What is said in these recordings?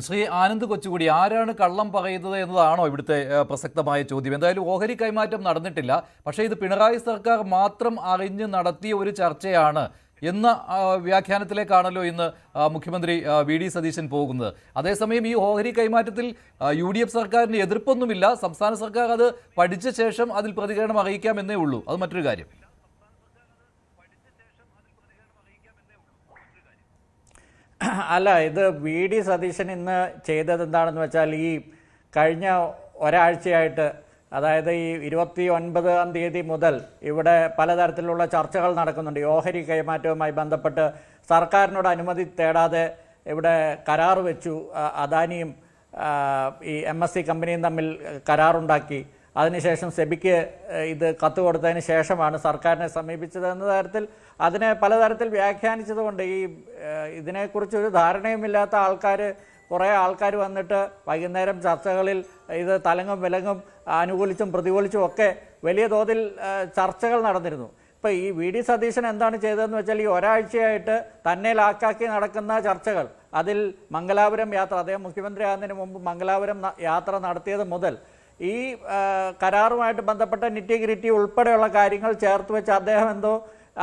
ശ്രീ ആനന്ദ് കൊച്ചുകൂടി ആരാണ് കള്ളം പറയുന്നത് എന്നതാണോ ഇവിടുത്തെ പ്രസക്തമായ ചോദ്യം. എന്തായാലും ഓഹരി കൈമാറ്റം നടന്നിട്ടില്ല. പക്ഷേ ഇത് പിണറായി സർക്കാർ മാത്രം അറിഞ്ഞ് നടത്തിയ ഒരു ചർച്ചയാണ് എന്ന വ്യാഖ്യാനത്തിലേക്കാണല്ലോ ഇന്ന് മുഖ്യമന്ത്രി വി.ഡി. സതീശൻ പോകുന്നത്. അതേസമയം ഈ ഓഹരി കൈമാറ്റത്തിൽ UDF സർക്കാരിന് എതിർപ്പൊന്നുമില്ല. സംസ്ഥാന സർക്കാർ അത് പഠിച്ച ശേഷം അതിൽ പ്രതികരണം അറിയിക്കാമെന്നേ ഉള്ളൂ. അത് മറ്റൊരു കാര്യം. അല്ല, ഇത് വി.ഡി. സതീശൻ ഇന്ന് ചെയ്തത് എന്താണെന്ന് വെച്ചാൽ ഈ കഴിഞ്ഞ ഒരാഴ്ചയായിട്ട്, അതായത് ഈ 29-ാം തീയതി മുതൽ ഇവിടെ പലതരത്തിലുള്ള ചർച്ചകൾ നടക്കുന്നുണ്ട്. ഈ ഓഹരി കൈമാറ്റവുമായി ബന്ധപ്പെട്ട് സർക്കാരിനോട് അനുമതി തേടാതെ ഇവിടെ കരാർ വെച്ചു. അദാനിയും ഈ MSC കമ്പനിയും തമ്മിൽ കരാറുണ്ടാക്കി. അതിനുശേഷം സെബിക്ക് ഇത് കത്ത് കൊടുത്തതിന് ശേഷമാണ് സർക്കാരിനെ സമീപിച്ചത് എന്ന തരത്തിൽ അതിനെ പലതരത്തിൽ വ്യാഖ്യാനിച്ചതുകൊണ്ട് ഇതിനെക്കുറിച്ചൊരു ധാരണയുമില്ലാത്ത കുറേ ആൾക്കാർ വന്നിട്ട് വൈകുന്നേരം ചർച്ചകളിൽ ഇത് തലങ്ങും വിലങ്ങും അനുകൂലിച്ചും പ്രതികൂലിച്ചും ഒക്കെ വലിയ തോതിൽ ചർച്ചകൾ നടന്നിരുന്നു. ഇപ്പോൾ ഈ വി.ഡി. സതീശൻ എന്താണ് ചെയ്തതെന്ന് വെച്ചാൽ ഈ ഒരാഴ്ചയായിട്ട് തന്നെ ലാക്കാക്കി നടക്കുന്ന ചർച്ചകൾ, അതിൽ മംഗലാപുരം യാത്ര, അദ്ദേഹം മുഖ്യമന്ത്രിയാകുന്നതിന് മുമ്പ് മംഗലാപുരം യാത്ര നടത്തിയത് മുതൽ ഈ കരാറുമായിട്ട് ബന്ധപ്പെട്ട നിറ്റിഗ്രിറ്റി ഉൾപ്പെടെയുള്ള കാര്യങ്ങൾ ചേർത്ത് വെച്ച് അദ്ദേഹം എന്തോ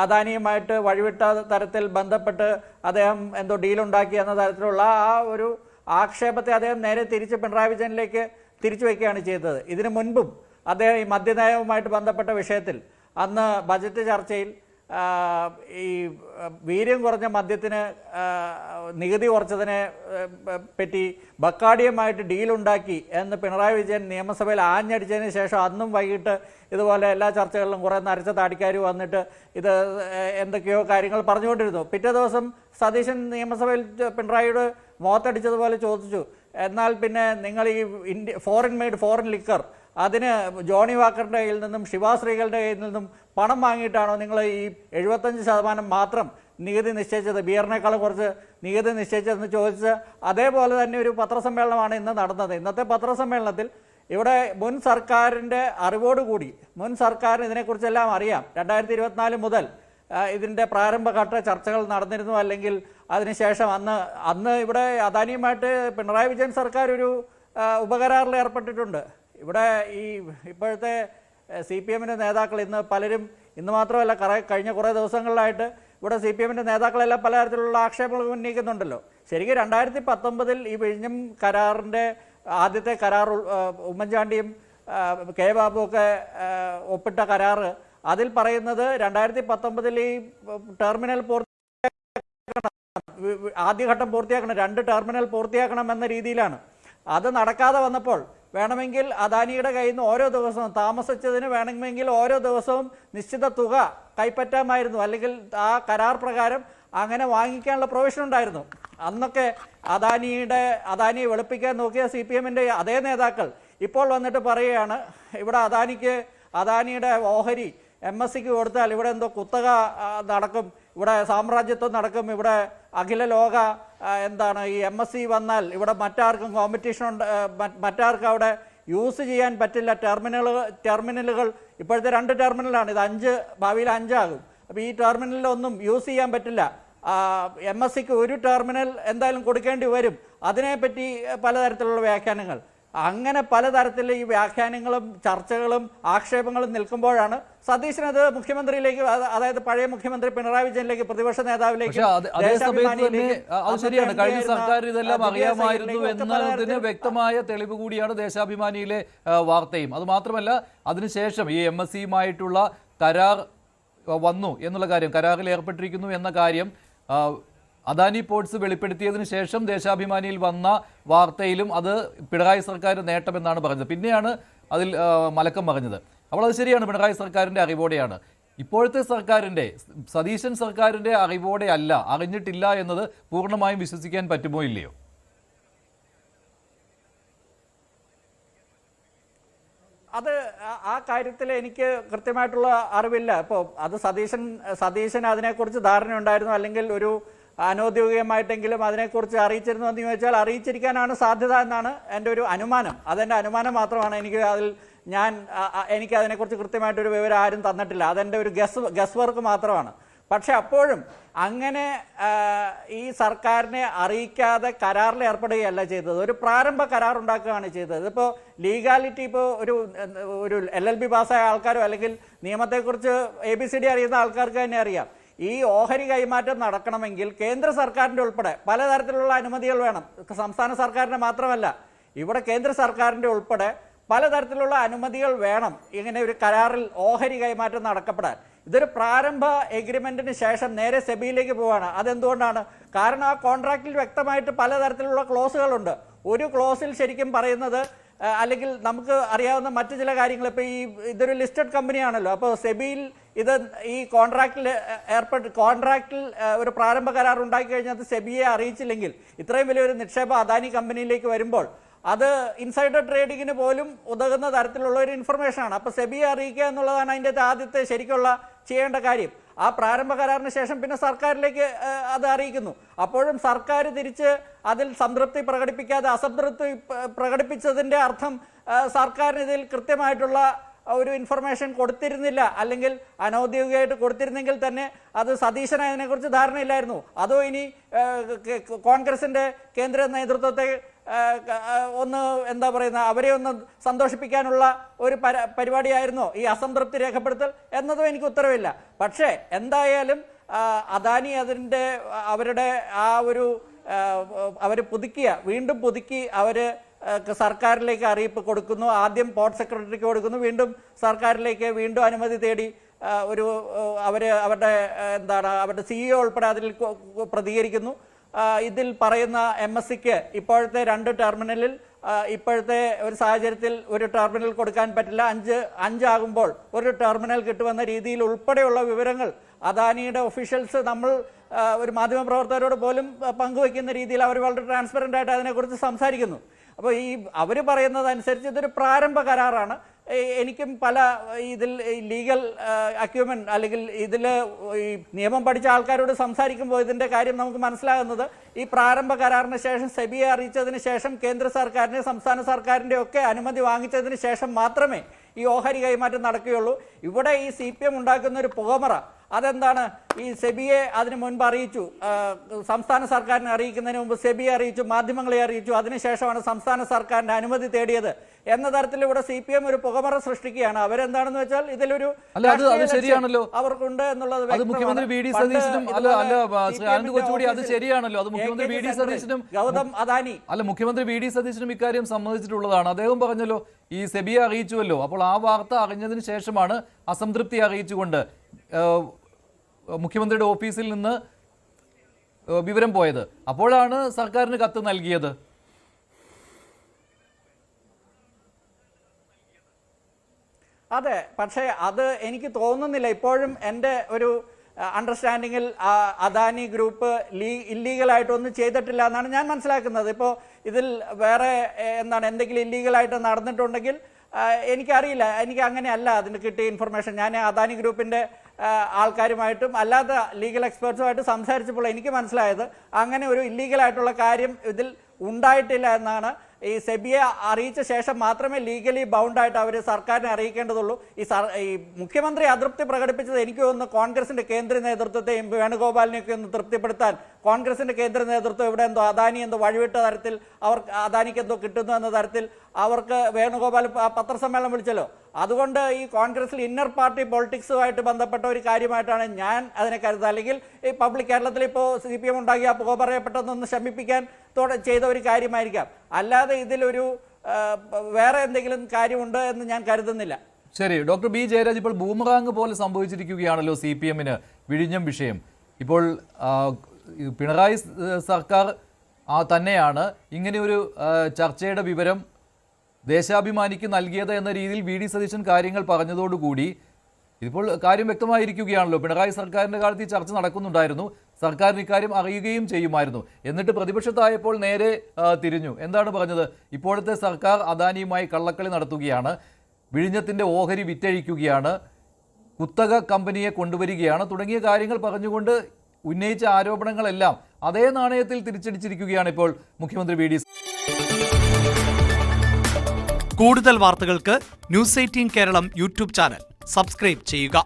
അദാനിയുമായിട്ട് വഴിവിട്ട തരത്തിൽ ബന്ധപ്പെട്ട് അദ്ദേഹം എന്തോ ഡീലുണ്ടാക്കി എന്ന തരത്തിലുള്ള ആ ഒരു ആക്ഷേപത്തെ അദ്ദേഹം നേരെ തിരിച്ച് പിണറായി വിജയനിലേക്ക് തിരിച്ചു വയ്ക്കുകയാണ് ചെയ്തത്. ഇതിനു മുൻപും അദ്ദേഹം ഈ മദ്യനയവുമായിട്ട് ബന്ധപ്പെട്ട വിഷയത്തിൽ അന്ന് ബജറ്റ് ചർച്ചയിൽ ഈ വീര്യം കുറഞ്ഞ മദ്യത്തിന് നികുതി കുറച്ചതിനെ പറ്റി ബക്കാഡിയുമായിട്ട് ഡീലുണ്ടാക്കി എന്ന് പിണറായി വിജയൻ നിയമസഭയിൽ ആഞ്ഞടിച്ചതിന് ശേഷം അന്നും വൈകിട്ട് ഇതുപോലെ എല്ലാ ചർച്ചകളിലും കുറേ നരച്ച താടിക്കാർ വന്നിട്ട് ഇത് എന്തൊക്കെയോ കാര്യങ്ങൾ പറഞ്ഞുകൊണ്ടിരുന്നു. പിറ്റേ ദിവസം സതീശൻ നിയമസഭയിൽ പിണറായിയുടെ മുഖത്തടിച്ചതുപോലെ ചോദിച്ചു, എന്നാൽ പിന്നെ നിങ്ങൾ ഈ ഫോറിൻ മെയ്ഡ് ഫോറിൻ ലിക്കർ അതിന് ജോണി വാക്കറിൻ്റെ കയ്യിൽ നിന്നും ശിവാശ്രീകളുടെ കയ്യിൽ നിന്നും പണം വാങ്ങിയിട്ടാണോ നിങ്ങൾ ഈ 75% മാത്രം നികുതി നിശ്ചയിച്ചത്, ബിയറിനേക്കാളും കുറച്ച് നികുതി നിശ്ചയിച്ചതെന്ന് ചോദിച്ച് അതേപോലെ തന്നെ ഒരു പത്രസമ്മേളനമാണ് ഇന്ന് നടന്നത്. ഇന്നത്തെ പത്രസമ്മേളനത്തിൽ ഇവിടെ മുൻ സർക്കാരിൻ്റെ അറിവോടുകൂടി, മുൻ സർക്കാരിന് ഇതിനെക്കുറിച്ചെല്ലാം അറിയാം. 2024 മുതൽ ഇതിൻ്റെ പ്രാരംഭഘട്ട ചർച്ചകൾ നടന്നിരുന്നു. അല്ലെങ്കിൽ അതിനുശേഷം അന്ന് ഇവിടെ അദാനിയുമായിട്ട് പിണറായി വിജയൻ സർക്കാർ ഒരു ഉപകരാറിൽ ഏർപ്പെട്ടിട്ടുണ്ട്. ഇവിടെ ഈ ഇപ്പോഴത്തെ CPM-ൻ്റെ നേതാക്കൾ ഇന്ന് പലരും, ഇന്ന് മാത്രമല്ല കഴിഞ്ഞ കുറേ ദിവസങ്ങളിലായിട്ട് ഇവിടെ CPM-ൻ്റെ നേതാക്കളെല്ലാം പലതരത്തിലുള്ള ആക്ഷേപങ്ങൾ ഉന്നയിക്കുന്നുണ്ടല്ലോ. ശരിക്കും 2019 ഈ വിഴിഞ്ഞം കരാറിൻ്റെ ആദ്യത്തെ കരാർ ഉമ്മൻചാണ്ടിയും കെ ബാബുവൊക്കെ ഒപ്പിട്ട കരാറ്, അതിൽ പറയുന്നത് 2019 ഈ ടെർമിനൽ ആദ്യഘട്ടം പൂർത്തിയാക്കണം, 2 ടെർമിനൽ പൂർത്തിയാക്കണം എന്ന രീതിയിലാണ്. അത് നടക്കാതെ വന്നപ്പോൾ വേണമെങ്കിൽ അദാനിയുടെ കയ്യിൽ നിന്ന് ഓരോ ദിവസവും താമസിച്ചതിന് വേണമെങ്കിൽ ഓരോ ദിവസവും നിശ്ചിത തുക കൈപ്പറ്റാമായിരുന്നു, അല്ലെങ്കിൽ ആ കരാർ പ്രകാരം അങ്ങനെ വാങ്ങിക്കാനുള്ള പ്രൊവിഷൻ ഉണ്ടായിരുന്നു. അന്നൊക്കെ അദാനിയെ വെളുപ്പിക്കാൻ നോക്കിയ CPM-ൻ്റെ അതേ നേതാക്കൾ ഇപ്പോൾ വന്നിട്ട് പറയുകയാണ്, ഇവിടെ അദാനിയുടെ ഓഹരി MSCക്ക് കൊടുത്താൽ ഇവിടെ എന്തോ കുത്തക നടക്കും, ഇവിടെ സാമ്രാജ്യത്വം നടക്കും, ഇവിടെ അഖില ലോക ഈ MSC വന്നാൽ ഇവിടെ മറ്റാർക്കും കോമ്പറ്റീഷൻ ഉണ്ട്, മറ്റാർക്കും അവിടെ യൂസ് ചെയ്യാൻ പറ്റില്ല. ടെർമിനലുകൾ ഇപ്പോഴത്തെ 2 ടെർമിനലാണ്, ഇത് 5, ഭാവിയിൽ 5 ആകും. അപ്പോൾ ഈ ടെർമിനലിലൊന്നും യൂസ് ചെയ്യാൻ പറ്റില്ല. MSCക്ക് ഒരു ടെർമിനൽ എന്തായാലും കൊടുക്കേണ്ടി വരും. അതിനെപ്പറ്റി പലതരത്തിലുള്ള വ്യാഖ്യാനങ്ങൾ, അങ്ങനെ പലതരത്തിൽ ഈ വ്യാഖ്യാനങ്ങളും ചർച്ചകളും ആക്ഷേപങ്ങളും നിൽക്കുമ്പോഴാണ് സതീശനത് മുഖ്യമന്ത്രിയിലേക്ക്, അതായത് പഴയ മുഖ്യമന്ത്രി പിണറായി വിജയനിലേക്ക്, പ്രതിപക്ഷ നേതാവിലേക്ക്, ശരിയാണ്, കഴിഞ്ഞ സർക്കാർ ഇതെല്ലാം അറിയാമായിരുന്നു എന്നതിന് വ്യക്തമായ തെളിവ് കൂടിയാണ് ദേശാഭിമാനിയിലെ വാർത്തയും. അത് മാത്രമല്ല, അതിനുശേഷം ഈ MSCയുമായിട്ടുള്ള കരാർ വന്നു എന്നുള്ള കാര്യം, കരാറിൽ ഏർപ്പെട്ടിരിക്കുന്നു എന്ന കാര്യം അദാനി പോർട്സ് വെളിപ്പെടുത്തിയതിനു ശേഷം ദേശാഭിമാനിയിൽ വന്ന വാർത്തയിലും അത് പിണറായി സർക്കാർ നേട്ടമെന്നാണ് പറഞ്ഞത്. പിന്നെയാണ് അതിൽ മലക്കം പറഞ്ഞത്. അപ്പോൾ അത് ശരിയാണ്, പിണറായി സർക്കാരിൻ്റെ അറിവോടെയാണ്. ഇപ്പോഴത്തെ സർക്കാരിൻ്റെ, സതീശൻ സർക്കാരിൻ്റെ അറിവോടെ അല്ല, അറിഞ്ഞിട്ടില്ല എന്നത് പൂർണ്ണമായും വിശ്വസിക്കാൻ പറ്റുമോ ഇല്ലയോ? അത് ആ കാര്യത്തിൽ എനിക്ക് കൃത്യമായിട്ടുള്ള അറിവില്ല. ഇപ്പോൾ അത് സതീശൻ അതിനെക്കുറിച്ച് ധാരണയുണ്ടായിരുന്നു, അല്ലെങ്കിൽ ഒരു അനൗദ്യോഗികമായിട്ടെങ്കിലും അതിനെക്കുറിച്ച് അറിയിച്ചിരുന്നു എന്ന് ചോദിച്ചാൽ അറിയിച്ചിരിക്കാനാണ് സാധ്യത എന്നാണ് എൻ്റെ ഒരു അനുമാനം. അതെൻ്റെ അനുമാനം മാത്രമാണ്. എനിക്ക് അതിനെക്കുറിച്ച് കൃത്യമായിട്ടൊരു വിവരം ആരും തന്നിട്ടില്ല. അതെൻ്റെ ഒരു ഗസ് വർക്ക് മാത്രമാണ്. പക്ഷെ അപ്പോഴും അങ്ങനെ ഈ സർക്കാരിനെ അറിയിക്കാതെ കരാറിൽ ഏർപ്പെടുകയല്ല ചെയ്തത്. ഒരു പ്രാരംഭ കരാർ ഉണ്ടാക്കുകയാണ് ചെയ്തത്. ഇതിപ്പോൾ ലീഗാലിറ്റി ഇപ്പോൾ ഒരു LLB പാസ്സായ ആൾക്കാരോ അല്ലെങ്കിൽ നിയമത്തെക്കുറിച്ച് ABCD അറിയുന്ന ആൾക്കാർക്ക് തന്നെ അറിയാം. ഈ ഓഹരി കൈമാറ്റം നടക്കണമെങ്കിൽ കേന്ദ്ര സർക്കാരിൻ്റെ ഉൾപ്പെടെ പലതരത്തിലുള്ള അനുമതികൾ വേണം. സംസ്ഥാന സർക്കാരിൻ്റെ മാത്രമല്ല, ഇവിടെ കേന്ദ്ര സർക്കാരിൻ്റെ ഉൾപ്പെടെ പലതരത്തിലുള്ള അനുമതികൾ വേണം ഇങ്ങനെ ഒരു കരാറിൽ ഓഹരി കൈമാറ്റം നടക്കപ്പെടാൻ. ഇതൊരു പ്രാരംഭ എഗ്രിമെന്റിന് ശേഷം നേരെ സെബിയിലേക്ക് പോവാണ്. അതെന്തുകൊണ്ടാണ്? കാരണം ആ കോൺട്രാക്റ്റിൽ വ്യക്തമായിട്ട് പലതരത്തിലുള്ള ക്ലോസുകളുണ്ട്. ഒരു ക്ലോസിൽ ശരിക്കും പറയുന്നത്, അല്ലെങ്കിൽ നമുക്ക് അറിയാവുന്ന മറ്റു ചില കാര്യങ്ങൾ, ഇപ്പോൾ ഇതൊരു ലിസ്റ്റഡ് കമ്പനിയാണല്ലോ, അപ്പോൾ സെബിയിൽ ഇത് ഈ കോൺട്രാക്റ്റിൽ ഒരു പ്രാരംഭ കരാർ ഉണ്ടാക്കി കഴിഞ്ഞാൽ അത് സെബിയെ അറിയിച്ചില്ലെങ്കിൽ ഇത്രയും വലിയൊരു നിക്ഷേപം അദാനി കമ്പനിയിലേക്ക് വരുമ്പോൾ അത് ഇൻസൈഡർ ട്രേഡിങ്ങിന് പോലും ഉതകുന്ന തരത്തിലുള്ള ഒരു ഇൻഫർമേഷനാണ്. അപ്പോൾ സെബിയെ അറിയിക്കുക എന്നുള്ളതാണ് അതിൻ്റെ ആദ്യത്തെ ശരിക്കുള്ള ചെയ്യേണ്ട കാര്യം. ആ പ്രാരംഭ കരാറിന് ശേഷം പിന്നെ സർക്കാരിലേക്ക് അത് അറിയിക്കുന്നു. അപ്പോഴും സർക്കാർ തിരിച്ച് അതിൽ സംതൃപ്തി പ്രകടിപ്പിക്കാതെ അസംതൃപ്തി പ്രകടിപ്പിച്ചതിൻ്റെ അർത്ഥം സർക്കാരിന് ഇതിൽ കൃത്യമായിട്ടുള്ള ഒരു ഇൻഫർമേഷൻ കൊടുത്തിരുന്നില്ല, അല്ലെങ്കിൽ അനൗദ്യോഗികമായിട്ട് കൊടുത്തിരുന്നെങ്കിൽ തന്നെ അത് സതീശന് അതിനെക്കുറിച്ച് ധാരണയില്ലായിരുന്നു. അതോ ഇനി കോൺഗ്രസിൻ്റെ കേന്ദ്ര നേതൃത്വത്തെ ഒന്ന് എന്താ പറയുന്ന അവരെ ഒന്ന് സന്തോഷിപ്പിക്കാനുള്ള ഒരു പരിപാടിയായിരുന്നോ ഈ അസംതൃപ്തി രേഖപ്പെടുത്തൽ എന്നതും എനിക്ക് ഉത്തരവില്ല. പക്ഷേ എന്തായാലും അദാനി അവരുടെ ആ ഒരു അവർ വീണ്ടും പുതുക്കി അവർ സർക്കാരിലേക്ക് അറിയിപ്പ് കൊടുക്കുന്നു. ആദ്യം പോർട്ട് സെക്രട്ടറിക്ക് കൊടുക്കുന്നു, വീണ്ടും സർക്കാരിലേക്ക് വീണ്ടും അനുമതി തേടി അവരുടെ CEO ഉൾപ്പെടെ അതിൽ പ്രതികരിക്കുന്നു. ഇതിൽ പറയുന്ന MSCക്ക് ഇപ്പോഴത്തെ 2 ടെർമിനലിൽ ഇപ്പോഴത്തെ ഒരു സാഹചര്യത്തിൽ ഒരു ടെർമിനൽ കൊടുക്കാൻ പറ്റില്ല, 5 ആകുമ്പോൾ ഒരു ടെർമിനൽ കിട്ടുമെന്ന രീതിയിൽ ഉൾപ്പെടെയുള്ള വിവരങ്ങൾ അദാനിയുടെ ഒഫീഷ്യൽസ് നമ്മൾ ഒരു മാധ്യമപ്രവർത്തകരോട് പോലും പങ്കുവയ്ക്കുന്ന രീതിയിൽ അവർ വളരെ ട്രാൻസ്പെറൻ്റ് ആയിട്ട് അതിനെക്കുറിച്ച് സംസാരിക്കുന്നു. അപ്പോൾ അവർ പറയുന്നതനുസരിച്ച് ഇതൊരു പ്രാരംഭ കരാറാണ്. എനിക്കും പല ഇതിൽ ലീഗൽ അക്യൂമെന്റ് അല്ലെങ്കിൽ ഇതിൽ ഈ നിയമം പഠിച്ച ആൾക്കാരോട് സംസാരിക്കുമ്പോൾ ഇതിൻ്റെ കാര്യം നമുക്ക് മനസ്സിലാകുന്നത്, ഈ പ്രാരംഭ കരാറിന് ശേഷം സെബിയെ അറിയിച്ചതിന് ശേഷം കേന്ദ്ര സർക്കാരിൻ്റെ സംസ്ഥാന സർക്കാരിൻ്റെ ഒക്കെ അനുമതി വാങ്ങിച്ചതിന് ശേഷം മാത്രമേ ഈ ഓഹരി കൈമാറ്റം നടക്കുകയുള്ളൂ. ഇവിടെ ഈ CPM ഉണ്ടാക്കുന്ന ഒരു പുകമറ അതെന്താണ്? ഈ സെബിയെ അതിന് മുൻപ് അറിയിച്ചു, സംസ്ഥാന സർക്കാരിനെ അറിയിക്കുന്നതിന് മുമ്പ് സെബിയെ അറിയിച്ചു, മാധ്യമങ്ങളെ അറിയിച്ചു, അതിനുശേഷമാണ് സംസ്ഥാന സർക്കാരിന്റെ അനുമതി തേടിയത് എന്ന തരത്തിൽ ഇവിടെ CPM ഒരു പുകമറ സൃഷ്ടിക്കുകയാണ്. അവരെന്താണെന്ന് വെച്ചാൽ ഇതിലൊരു ശരിയാണല്ലോ അവർക്കുണ്ട് എന്നുള്ളത് മുഖ്യമന്ത്രി VD സതീശനും ഗൗതം അദാനി മുഖ്യമന്ത്രി VD സതീശനും ഇക്കാര്യം സമ്മതിച്ചിട്ടുള്ളതാണ്. അദ്ദേഹം പറഞ്ഞല്ലോ ഈ സെബിയെ അറിയിച്ചുവല്ലോ. അപ്പോൾ ആ വാർത്ത അറിഞ്ഞതിന് ശേഷമാണ് അസംതൃപ്തി അറിയിച്ചുകൊണ്ട് മുഖ്യമന്ത്രിയുടെ ഓഫീസിൽ നിന്ന് വിവരം പോയത്. അപ്പോഴാണ് സർക്കാരിന് കത്ത് നൽകിയത്. അതെ, പക്ഷേ അത് എനിക്ക് തോന്നുന്നില്ല. ഇപ്പോഴും എൻ്റെ ഒരു അണ്ടർസ്റ്റാൻഡിങ്ങിൽ അദാനി ഗ്രൂപ്പ് ഇല്ലീഗലായിട്ടൊന്നും ചെയ്തിട്ടില്ല എന്നാണ് ഞാൻ മനസ്സിലാക്കുന്നത്. ഇപ്പോൾ ഇതിൽ വേറെ എന്തെങ്കിലും ഇല്ലീഗലായിട്ട് നടന്നിട്ടുണ്ടെങ്കിൽ എനിക്കറിയില്ല, എനിക്ക് അങ്ങനെയല്ല അതിന് കിട്ടിയ ഇൻഫർമേഷൻ. ഞാൻ അദാനി ഗ്രൂപ്പിൻ്റെ ആൾക്കാരുമായിട്ടും അല്ലാത്ത ലീഗൽ എക്സ്പേർട്സുമായിട്ട് സംസാരിച്ചപ്പോൾ എനിക്ക് മനസ്സിലായത് അങ്ങനെ ഒരു ഇല്ലീഗലായിട്ടുള്ള കാര്യം ഇതിൽ ഉണ്ടായിട്ടില്ല എന്നാണ്. ഈ സെബിയെ അറിയിച്ച ശേഷം മാത്രമേ ലീഗലി ബൗണ്ടായിട്ട് അവർ സർക്കാരിനെ അറിയിക്കേണ്ടതുള്ളൂ. ഈ മുഖ്യമന്ത്രി അതൃപ്തി പ്രകടിപ്പിച്ചത് എനിക്ക് തോന്നുന്നു കോൺഗ്രസിന്റെ കേന്ദ്ര നേതൃത്വത്തെയും വേണുഗോപാലിനെയൊക്കെ ഒന്ന് തൃപ്തിപ്പെടുത്താൻ കോൺഗ്രസിന്റെ കേന്ദ്ര നേതൃത്വം ഇവിടെ അദാനി വഴിവിട്ട തരത്തിൽ അദാനിക്ക് കിട്ടുന്നു എന്ന തരത്തിൽ അവർക്ക് വേണുഗോപാൽ പത്രസമ്മേളനം വിളിച്ചല്ലോ. അതുകൊണ്ട് ഈ കോൺഗ്രസിൽ ഇന്നർ പാർട്ടി പൊളിറ്റിക്സുമായിട്ട് ബന്ധപ്പെട്ട ഒരു കാര്യമായിട്ടാണ് ഞാൻ അതിനെ കരുതുന്നത്. അല്ലെങ്കിൽ ഈ പബ്ലിക് കേരളത്തിൽ ഇപ്പോൾ CPM ഉണ്ടാക്കി ആ പുക പറയപ്പെട്ടതൊന്ന് ശമിപ്പിക്കാൻ ചെയ്ത ഒരു കാര്യമായിരിക്കാം. അല്ലാതെ ഇതിലൊരു വേറെ എന്തെങ്കിലും കാര്യമുണ്ട് എന്ന് ഞാൻ കരുതുന്നില്ല. ശരി, ഡോക്ടർ B ജയരാജ്, ഇപ്പോൾ ബൂമറാങ് പോലെ സംഭവിച്ചിരിക്കുകയാണല്ലോ CPM-ന് വിഴിഞ്ഞം വിഷയം. ഇപ്പോൾ പിണറായി സർക്കാർ തന്നെയാണ് ഇങ്ങനെയൊരു ചർച്ചയുടെ വിവരം ദേശാഭിമാനിക്ക് നൽകിയത് എന്ന രീതിയിൽ VD സതീശൻ കാര്യങ്ങൾ പറഞ്ഞതോടുകൂടി ഇപ്പോൾ കാര്യം വ്യക്തമായിരിക്കുകയാണല്ലോ. പിണറായി സർക്കാരിൻ്റെ കാലത്ത് ഈ ചർച്ച നടക്കുന്നുണ്ടായിരുന്നു, സർക്കാരിന് ഇക്കാര്യം അറിയുകയും ചെയ്യുമായിരുന്നു. എന്നിട്ട് പ്രതിപക്ഷത്തായപ്പോൾ നേരെ തിരിഞ്ഞു. എന്താണ് പറഞ്ഞത്? ഇപ്പോഴത്തെ സർക്കാർ അദാനിയുമായി കള്ളക്കളി നടത്തുകയാണ്, വിഴിഞ്ഞത്തിൻ്റെ ഓഹരി വിറ്റഴിക്കുകയാണ്, കുത്തക കമ്പനിയെ കൊണ്ടുവരികയാണ് തുടങ്ങിയ കാര്യങ്ങൾ പറഞ്ഞുകൊണ്ട് ഉന്നയിച്ച ആരോപണങ്ങളെല്ലാം അതേ നാണയത്തിൽ തിരിച്ചടിച്ചിരിക്കുകയാണ് ഇപ്പോൾ മുഖ്യമന്ത്രി VD. കൂടുതൽ വാർത്തകൾക്ക് News 18 Keralam YouTube channel subscribe ചെയ്യുക.